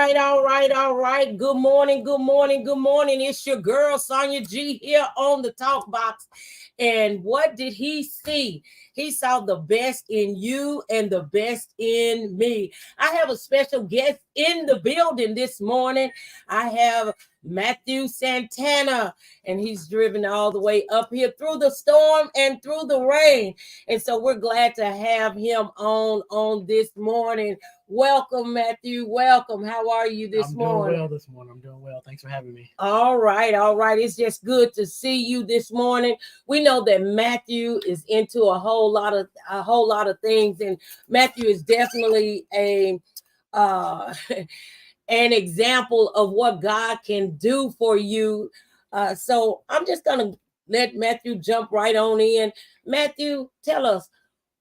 All right. Good morning. It's your girl, Sonja G, here on the TalkBox. And what did he see? He saw the best in you and the best in me. I have a special guest in the building this morning. I have Matthew Santana, and he's driven all the way up here through the storm and through the rain. And so we're glad to have him on this morning. Welcome, Matthew. Welcome. How are you this morning? I'm doing well this morning. I'm doing well. Thanks for having me. All right. It's just good to see you this morning. We know that Matthew is into a whole lot of things, and Matthew is definitely an example of what God can do for you. So I'm just gonna let Matthew jump right on in. Matthew, tell us,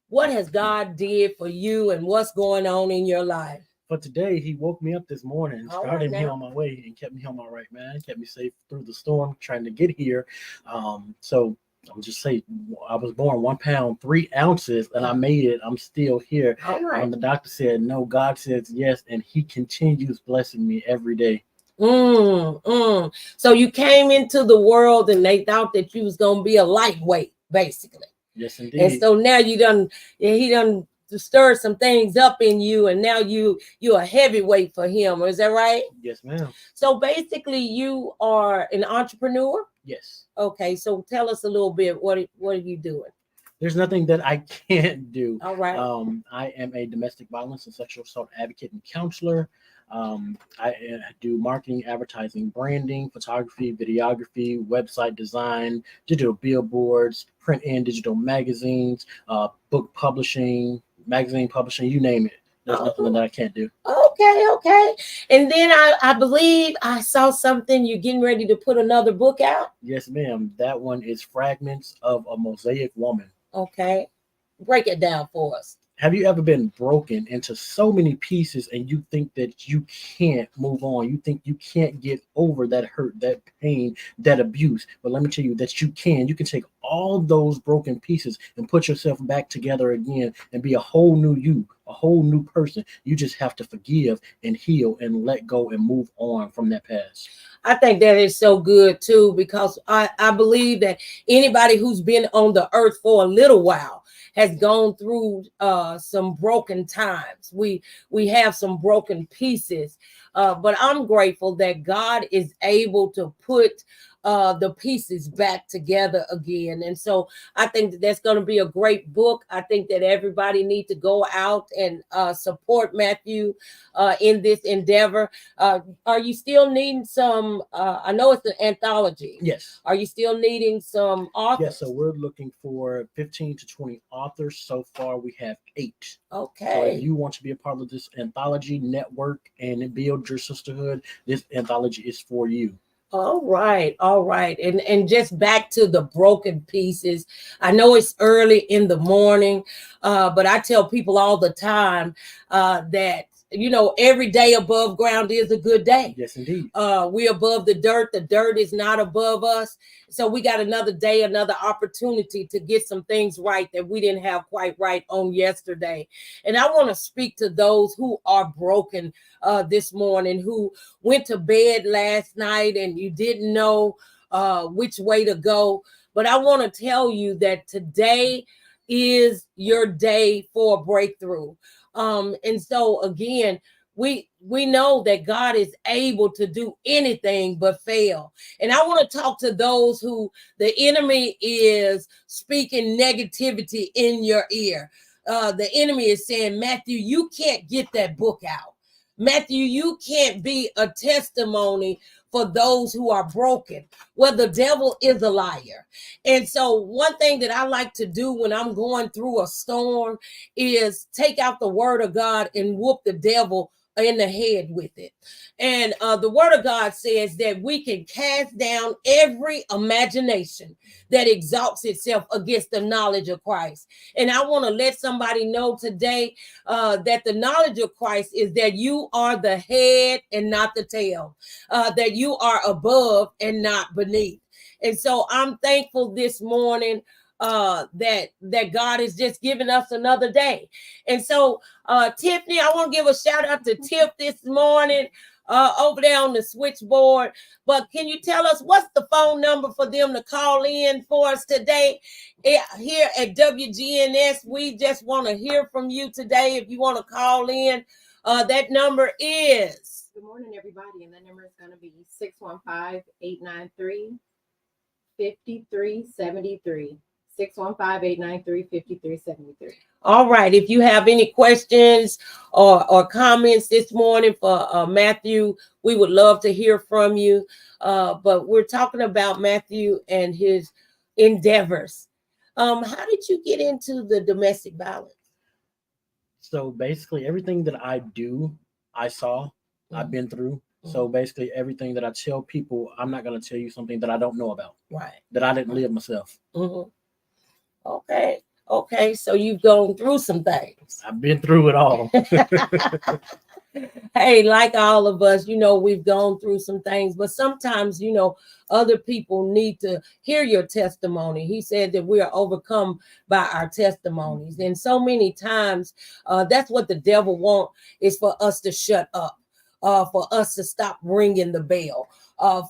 what has God did for you and what's going on in your life? For today, he woke me up this morning, started me on my way, and kept me home all right, man. Kept me safe through the storm, trying to get here. So I'll just say, I was born 1 pound 3 ounces, and I made it. I'm still here. All right. The doctor said no, God says yes, and he continues blessing me every day. So you came into the world and they thought that you was gonna be a lightweight, basically. Yes, indeed. And so now he done stirred some things up in you, and now you're a heavyweight for him. Is that right? Yes, ma'am. So basically, you are an entrepreneur. Yes. Okay, so tell us a little bit. What are you doing? There's nothing that I can't do. All right. I am a domestic violence and sexual assault advocate and counselor. I do marketing, advertising, branding, photography, videography, website design, digital billboards, print and digital magazines, book publishing, magazine publishing, you name it. There's nothing that I can't do. Okay. And then I believe I saw something. You're getting ready to put another book out? Yes, ma'am. That one is Fragments of a Mosaic Woman. Okay. Break it down for us. Have you ever been broken into so many pieces and you think that you can't move on? You think you can't get over that hurt, that pain, that abuse. But let me tell you that you can. You can take all those broken pieces and put yourself back together again and be a whole new you, a whole new person. You just have to forgive and heal and let go and move on from that past. I think that is so good too, because I believe that anybody who's been on the earth for a little while has gone through some broken times. We have some broken pieces, but I'm grateful that God is able to put the pieces back together again. And so I think that that's going to be a great book. I think that everybody needs to go out and support Matthew in this endeavor. Are you still needing some, I know it's an anthology. Yes. Are you still needing some authors? Yes, so we're looking for 15 to 20 authors. So far, we have 8. Okay. So if you want to be a part of this anthology network and build your sisterhood, this anthology is for you. All right. And just back to the broken pieces. I know it's early in the morning, but I tell people all the time that, every day above ground is a good day. Yes, indeed. We're above the dirt. The dirt is not above us. So we got another day, another opportunity to get some things right that we didn't have quite right on yesterday. And I want to speak to those who are broken this morning, who went to bed last night and you didn't know which way to go. But I want to tell you that today is your day for a breakthrough. And so again, we know that God is able to do anything but fail. And I want to talk to those who the enemy is speaking negativity in your ear. The enemy is saying, Matthew, you can't get that book out. Matthew, you can't be a testimony for those who are broken. Well, the devil is a liar. And so one thing that I like to do when I'm going through a storm is take out the word of God and whoop the devil in the head with it. And the word of God says that we can cast down every imagination that exalts itself against the knowledge of Christ. And I want to let somebody know today that the knowledge of Christ is that you are the head and not the tail, that you are above and not beneath. And so I'm thankful this morning that God is just giving us another day. And so Tiffany, I want to give a shout out to Tiff this morning over there on the switchboard. But can you tell us what's the phone number for them to call in for us today here at WGNS? We just want to hear from you today. If you want to call in, that number is. Good morning, everybody. And that number is going to be 615-893-5373. 615-893-5373. All right. If you have any questions or comments this morning for Matthew, we would love to hear from you. But we're talking about Matthew and his endeavors. How did you get into the domestic violence? So basically, everything that I do, I saw, I've been through. So basically, everything that I tell people, I'm not going to tell you something that I don't know about, right? That I didn't live myself. Okay. So you've gone through some things. I've been through it all. Hey, like all of us, we've gone through some things, but sometimes, other people need to hear your testimony. He said that we are overcome by our testimonies. And so many times, that's what the devil wants, is for us to shut up, for us to stop ringing the bell,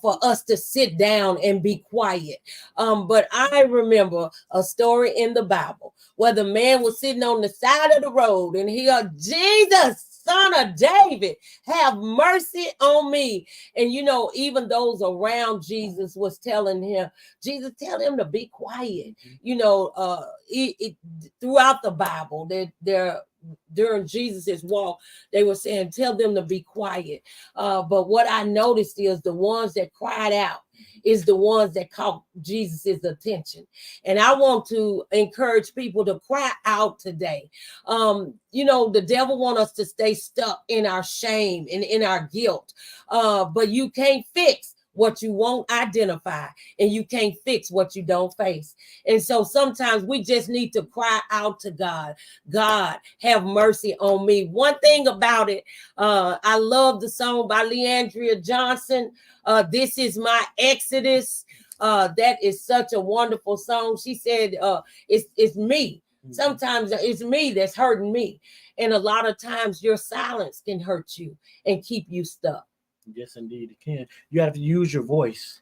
for us to sit down and be quiet. But I remember a story in the Bible where the man was sitting on the side of the road and he heard, Jesus, Son of David, have mercy on me. And even those around Jesus was telling him, Jesus, tell him to be quiet. Throughout the Bible, during Jesus's walk, they were saying, tell them to be quiet. But what I noticed is the ones that cried out is the ones that caught Jesus's attention. And I want to encourage people to cry out today. The devil wants us to stay stuck in our shame and in our guilt. But you can't fix what you won't identify, and you can't fix what you don't face. And so sometimes we just need to cry out to God. God, have mercy on me. One thing about it, I love the song by Leandria Johnson. This is my Exodus. That is such a wonderful song. She said, it's me. Sometimes it's me that's hurting me. And a lot of times your silence can hurt you and keep you stuck. Yes, indeed, it can. You have to use your voice.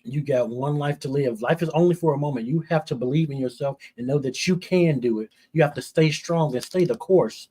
You got one life to live. Life is only for a moment. You have to believe in yourself and know that you can do it. You have to stay strong and stay the course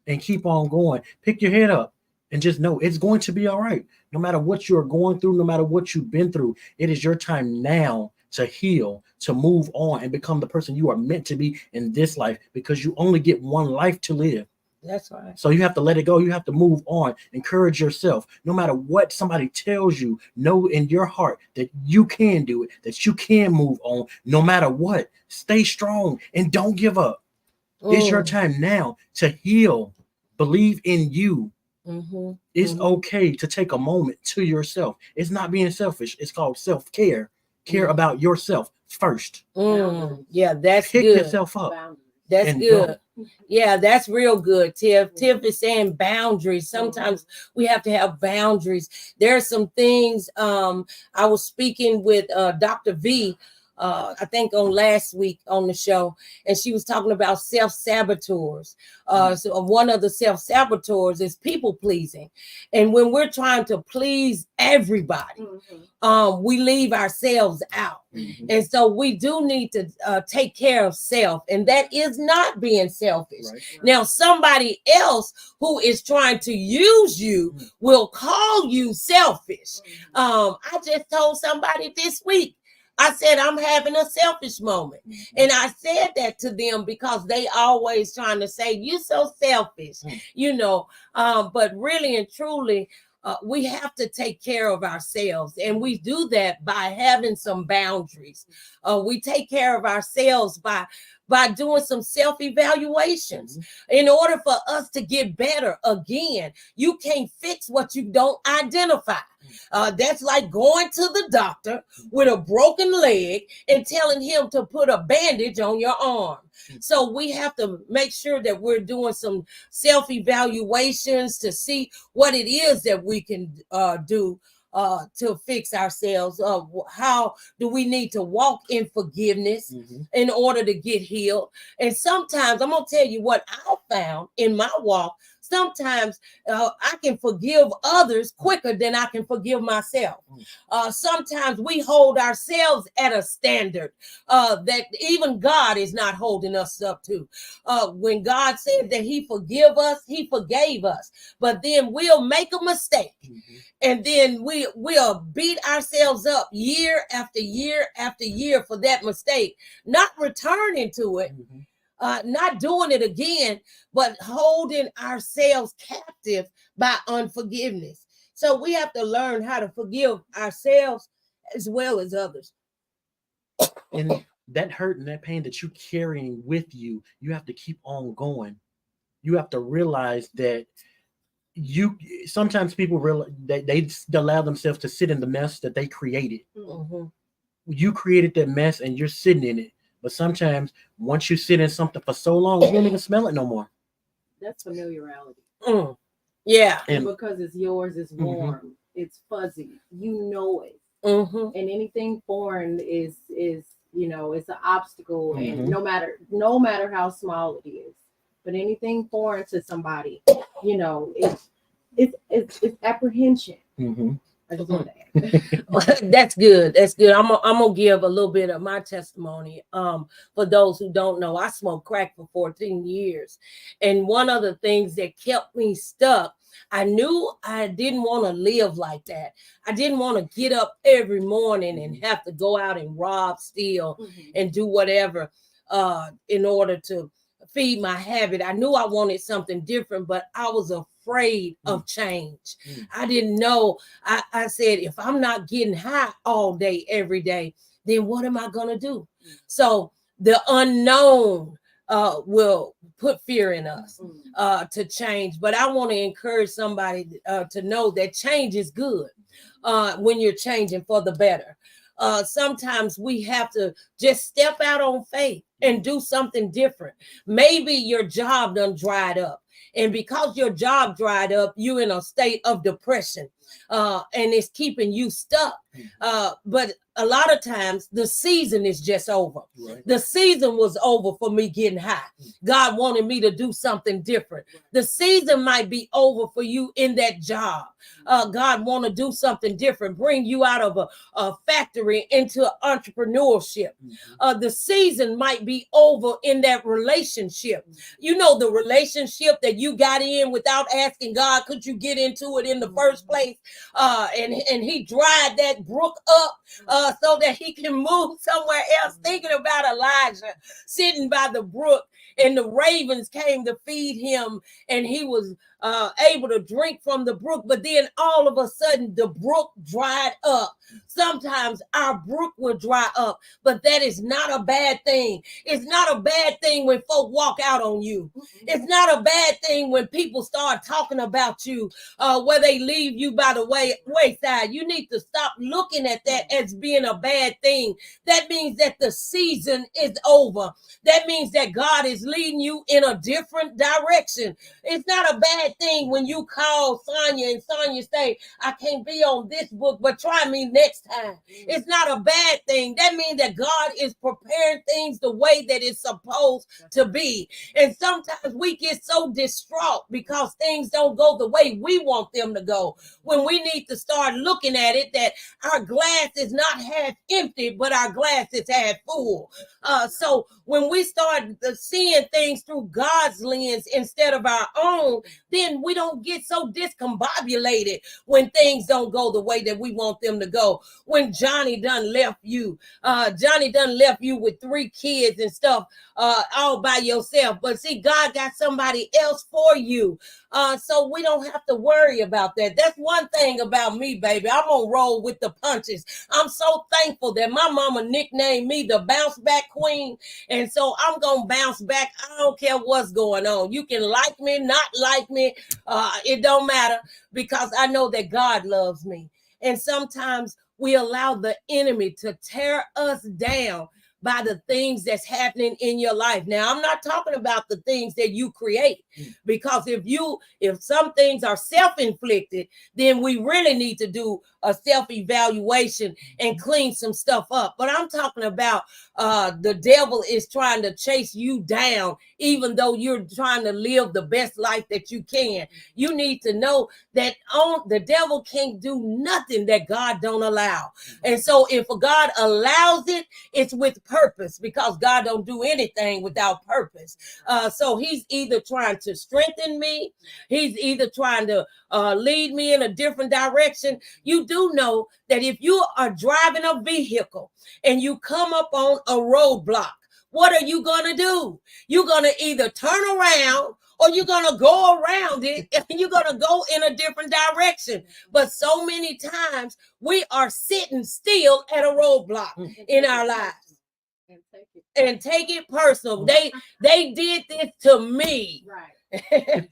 and keep on going. Pick your head up and just know it's going to be all right. No matter what you're going through, no matter what you've been through, it is your time now to heal, to move on and become the person you are meant to be in this life, because you only get one life to live. That's right. So you have to let it go. You have to move on. Encourage yourself. No matter what somebody tells you, know in your heart that you can do it, that you can move on. No matter what, stay strong and don't give up. It's your time now to heal. Believe in you. It's okay to take a moment to yourself. It's not being selfish. It's called self-care. Care about yourself first. Yeah, that's Pick good. yourself up. That's good. Yeah, that's real good, Tiff. Tiff is saying boundaries. Sometimes we have to have boundaries. There are some things. I was speaking with Dr. V, I think on last week on the show, and she was talking about self-saboteurs. So one of the self-saboteurs is people pleasing. And when we're trying to please everybody, we leave ourselves out. And so we do need to take care of self, and that is not being selfish. Right. Now, somebody else who is trying to use you will call you selfish. I just told somebody this week, I said, I'm having a selfish moment. And I said that to them because they always trying to say, you so selfish, but really and truly, we have to take care of ourselves. And we do that by having some boundaries. We take care of ourselves by doing some self-evaluations. In order for us to get better again, you can't fix what you don't identify. That's like going to the doctor with a broken leg and telling him to put a bandage on your arm. So we have to make sure that we're doing some self-evaluations to see what it is that we can do to fix ourselves. How do we need to walk in forgiveness in order to get healed? And sometimes I'm gonna tell you what I found in my walk. Sometimes I can forgive others quicker than I can forgive myself. Sometimes we hold ourselves at a standard that even God is not holding us up to. When God said that he forgive us, he forgave us. But then we'll make a mistake. And then we'll beat ourselves up year after year after year for that mistake, not returning to it. Not doing it again, but holding ourselves captive by unforgiveness. So we have to learn how to forgive ourselves as well as others. And that hurt and that pain that you're carrying with you, you have to keep on going. You have to realize that sometimes people realize that they allow themselves to sit in the mess that they created. You created that mess and you're sitting in it. But sometimes once you sit in something for so long, you don't even smell it no more. That's familiarity. Yeah. And because it's yours, it's warm, it's fuzzy, you know it. And anything foreign is it's an obstacle. And no matter how small it is, but anything foreign to somebody, it's apprehension. I just want to add. That's good. That's good. I'm gonna give a little bit of my testimony. For those who don't know, I smoked crack for 14 years, and one of the things that kept me stuck, I knew I didn't want to live like that. I didn't want to get up every morning and have to go out and rob, steal, and do whatever in order to feed my habit. I knew I wanted something different, but I was afraid of change. I didn't know. I said, if I'm not getting high all day, every day, then what am I going to do? So the unknown will put fear in us to change. But I want to encourage somebody to know that change is good when you're changing for the better. Sometimes we have to just step out on faith and do something different. Maybe your job done dried up. And because your job dried up, you're in a state of depression and it's keeping you stuck. But a lot of times the season is just over. The season was over for me getting high. God wanted me to do something different. The season might be over for you in that job. God want to do something different, bring you out of a factory into entrepreneurship. The season might be over in that relationship. The relationship that you got in without asking God, could you get into it in the first place? And he dried that brook up so that he can move somewhere else. Thinking about Elijah sitting by the brook, and the ravens came to feed him, and he was able to drink from the brook. But then all of a sudden the brook dried up. Sometimes our brook will dry up, but that is not a bad thing. It's not a bad thing when folk walk out on you. It's not a bad thing when people start talking about you, where they leave you by the wayside. You need to stop looking at that as being a bad thing. That means that the season is over. That means that God is leading you in a different direction. It's not a bad thing when you call Sonja and Sonja say, I can't be on this book, but try me next time. It's not a bad thing. That means that God is preparing things the way that it's supposed to be. And sometimes we get so distraught because things don't go the way we want them to go, when we need to start looking at it that our glass is not half empty, but our glass is half full. So when we start seeing things through God's lens instead of our own, then we don't get so discombobulated when things don't go the way that we want them to go. When Johnny done left you with 3 kids and stuff, all by yourself. But see, God got somebody else for you. So we don't have to worry about that. That's one thing about me, baby. I'm gonna roll with the punches. I'm so thankful that my mama nicknamed me the bounce back queen. And so I'm gonna bounce back. I don't care what's going on. You can like me, not like me. It don't matter, because I know that God loves me. And sometimes we allow the enemy to tear us down by the things that's happening in your life. Now, I'm not talking about the things that you create, because if some things are self-inflicted, then we really need to do a self-evaluation and clean some stuff up. But I'm talking about the devil is trying to chase you down, even though you're trying to live the best life that you can. You need to know that the devil can't do nothing that God don't allow. And so if God allows it, it's with purpose, because God don't do anything without purpose. So he's either trying to strengthen me, he's either trying to lead me in a different direction. You do know that if you are driving a vehicle and you come up on a roadblock, what are you going to do? You're going to either turn around or you're going to go around it, and you're going to go in a different direction. But so many times we are sitting still at a roadblock in our lives and take it personal. They did this to me. Right.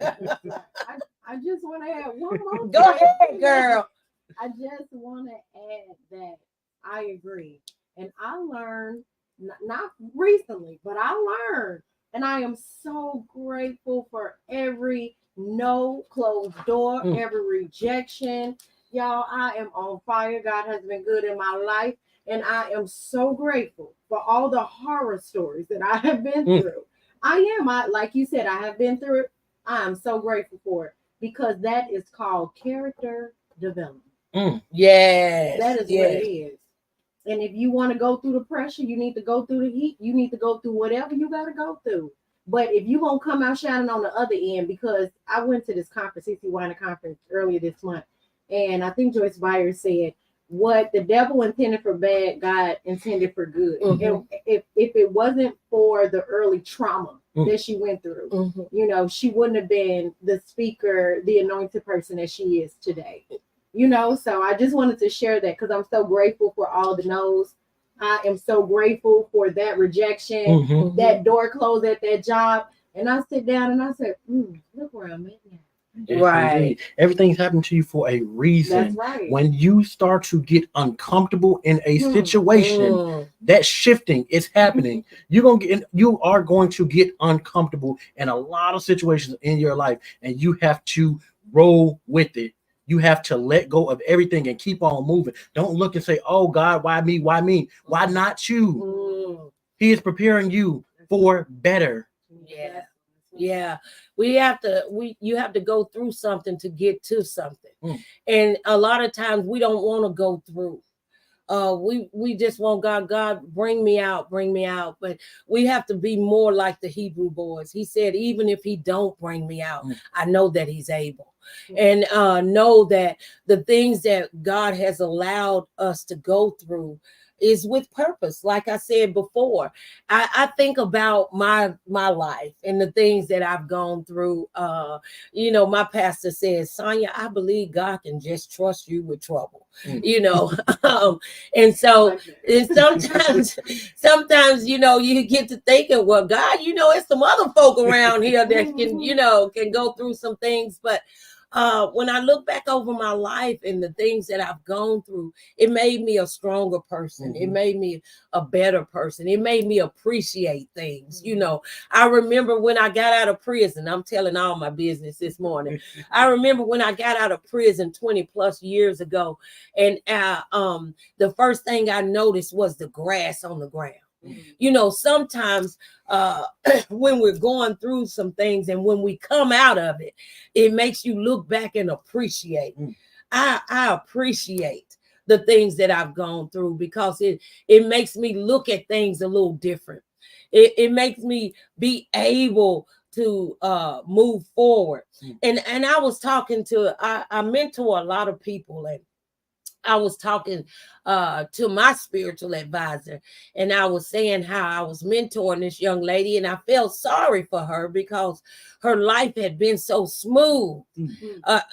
I just want to add one more. Go ahead, girl. I just want to add that I agree. And I learned, not recently, but I learned, and I am so grateful for every no closed door, every rejection. Y'all, I am on fire. God has been good in my life. And I am so grateful for all the horror stories that I have been through. Like you said, I have been through it. I am so grateful for it, because that is called character development. Yes. That is what it is. And if you want to go through the pressure, you need to go through the heat. You need to go through whatever you got to go through. But if you won't come out shining on the other end, because I went to this conference, CC Wine conference earlier this month, and I think Joyce Byers said, what the devil intended for bad, God intended for good. And if it wasn't for the early trauma that she went through, you know, she wouldn't have been the speaker, the anointed person that she is today. You know, so I just wanted to share that, because I'm so grateful for all the no's. I am so grateful for that rejection, that door closed at that job. And I sit down and I said, look where I'm at now. Yes, right. Indeed. Everything's happened to you for a reason. That's right. When you start to get uncomfortable in a situation, that shifting is happening. You are going to get uncomfortable in a lot of situations in your life, and you have to roll with it. You have to let go of everything and keep on moving. Don't look and say, oh God, why me? Why me? Why not you? He is preparing you for better. Yeah. You have to go through something to get to something. And a lot of times we don't want to go through. We just want God, bring me out. But we have to be more like the Hebrew boys. He said, even if he don't bring me out, I know that he's able. And know that the things that God has allowed us to go through is with purpose. Like I said before, I think about my life and the things that I've gone through. You know, my pastor says, Sonja, I believe God can just trust you with trouble. You know, and so sometimes, you know, you get to thinking, well, God, you know, it's some other folk around here that can go through some things. But when I look back over my life and the things that I've gone through, it made me a stronger person. It made me a better person. It made me appreciate things. You know, I remember when I got out of prison, I'm telling all my business this morning. I remember when I got out of prison 20 plus years ago, and the first thing I noticed was the grass on the ground. You know, sometimes when we're going through some things and when we come out of it, it makes you look back and appreciate. I appreciate the things that I've gone through, because it makes me look at things a little different. It makes me be able to move forward. And I was talking to, I mentor a lot of people, and I was talking to my spiritual advisor, and I was saying how I was mentoring this young lady, and I felt sorry for her because her life had been so smooth,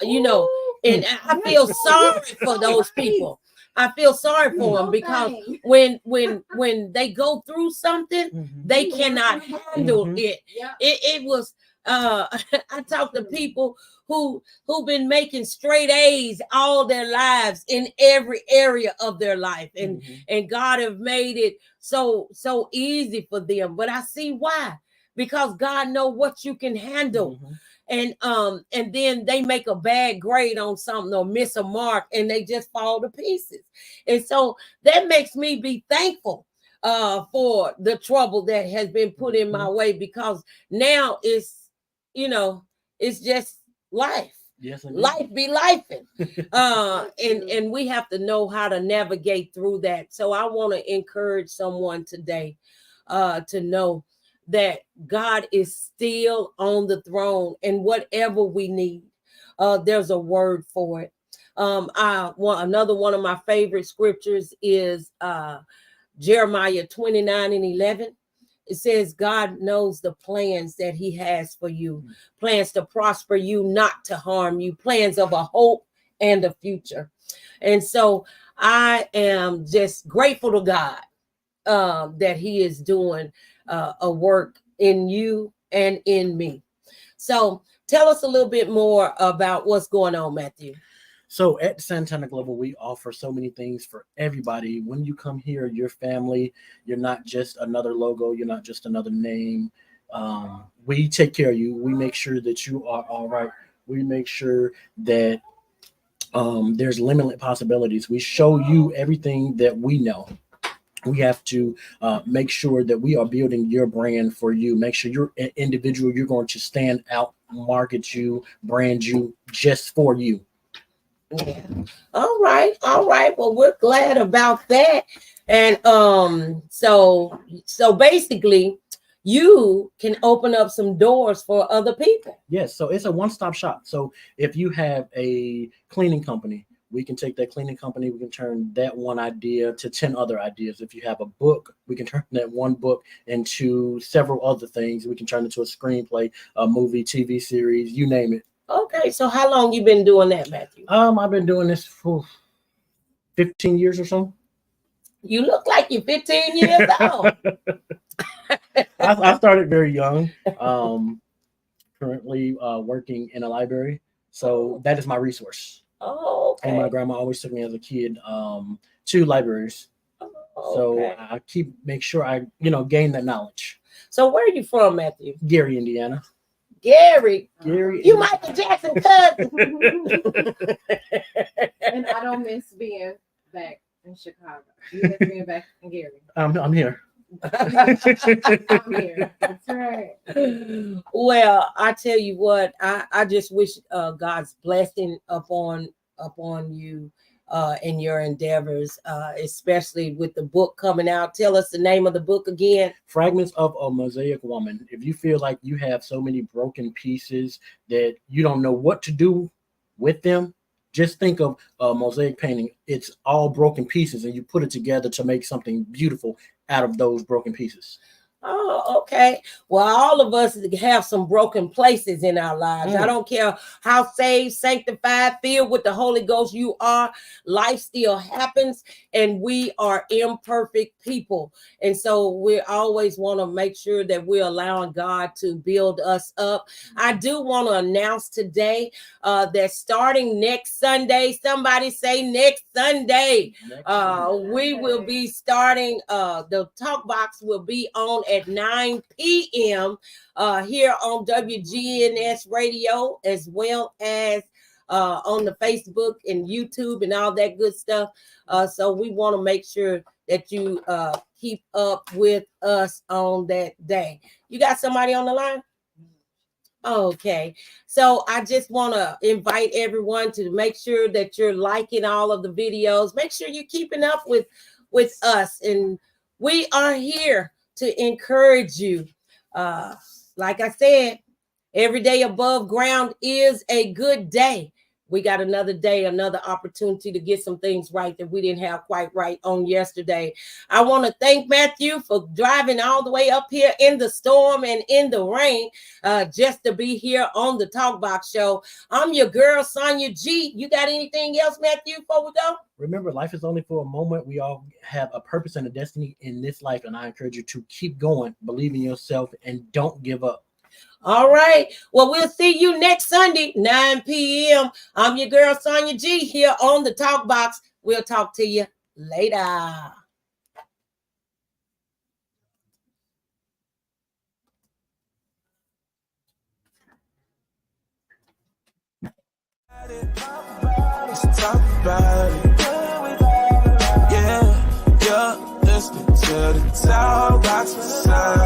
you know, and I feel sorry for those people. I feel sorry for them because when they go through something, they cannot handle it. It was I talk to people who've been making straight A's all their lives in every area of their life, and God have made it so easy for them. But I see why, because God know what you can handle. And then they make a bad grade on something or miss a mark and they just fall to pieces. And so that makes me be thankful for the trouble that has been put in my way, because now it's just life. Yes, life be lifing. And we have to know how to navigate through that. So I want to encourage someone today to know that God is still on the throne, and whatever we need, there's a word for it. Another one of my favorite scriptures is Jeremiah 29:11. It says, God knows the plans that he has for you, plans to prosper you, not to harm you, plans of a hope and a future. And so I am just grateful to God that he is doing a work in you and in me. So tell us a little bit more about what's going on, Matthew. So at Santana Global, we offer so many things for everybody. When you come here, your family, you're not just another logo. You're not just another name. We take care of you. We make sure that you are all right. We make sure that there's limitless possibilities. We show you everything that we know. We have to make sure that we are building your brand for you. Make sure you're an individual. You're going to stand out, market you, brand you just for you. Yeah. All right. Well, we're glad about that. And so basically you can open up some doors for other people. Yes. So it's a one-stop shop. So if you have a cleaning company, we can take that cleaning company, we can turn that one idea to 10 other ideas. If you have a book, we can turn that one book into several other things. We can turn it to a screenplay, a movie, TV series, you name it. Okay, so how long you been doing that, Matthew? I've been doing this for 15 years or so. You look like you're 15 years old. I started very young. Currently working in a library, so that is my resource. Oh, okay. And my grandma always took me as a kid to libraries. So I make sure I gain that knowledge. So where are you from, Matthew? Gary, Indiana. Gary, you Michael Jackson cousin. And I don't miss being back in Chicago. You miss being back in Gary. I'm here. I'm here. That's right. Well, I tell you what, I just wish God's blessing upon you in your endeavors, especially with the book coming out. Tell us the name of the book again. Fragments of a Mosaic Woman. If you feel like you have so many broken pieces that you don't know what to do with them, just think of a mosaic painting. It's all broken pieces, and you put it together to make something beautiful out of those broken pieces. Oh, okay. Well, all of us have some broken places in our lives. I don't care how saved, sanctified, filled with the Holy Ghost you are. Life still happens, and we are imperfect people. And so we always want to make sure that we're allowing God to build us up. I do want to announce today that starting next Sunday, somebody say next Sunday, we will be starting, the TalkBox will be on at 9 p.m. Here on WGNS Radio, as well as on the Facebook and YouTube and all that good stuff. So we want to make sure that you keep up with us on that day. You got somebody on the line? Okay, so I just want to invite everyone to make sure that you're liking all of the videos. Make sure you're keeping up with us, and we are here to encourage you. Like I said, every day above ground is a good day. We got another day, another opportunity to get some things right that we didn't have quite right on yesterday. I want to thank Matthew for driving all the way up here in the storm and in the rain just to be here on the TalkBox Show. I'm your girl, Sonja G. You got anything else, Matthew, before we go? Remember, life is only for a moment. We all have a purpose and a destiny in this life, and I encourage you to keep going, believe in yourself, and don't give up. All right. Well, we'll see you next Sunday, 9 p.m. I'm your girl, Sonja G, here on the Talk Box. We'll talk to you later. Let's talk about it. Yeah, you're listening to the TalkBox Show.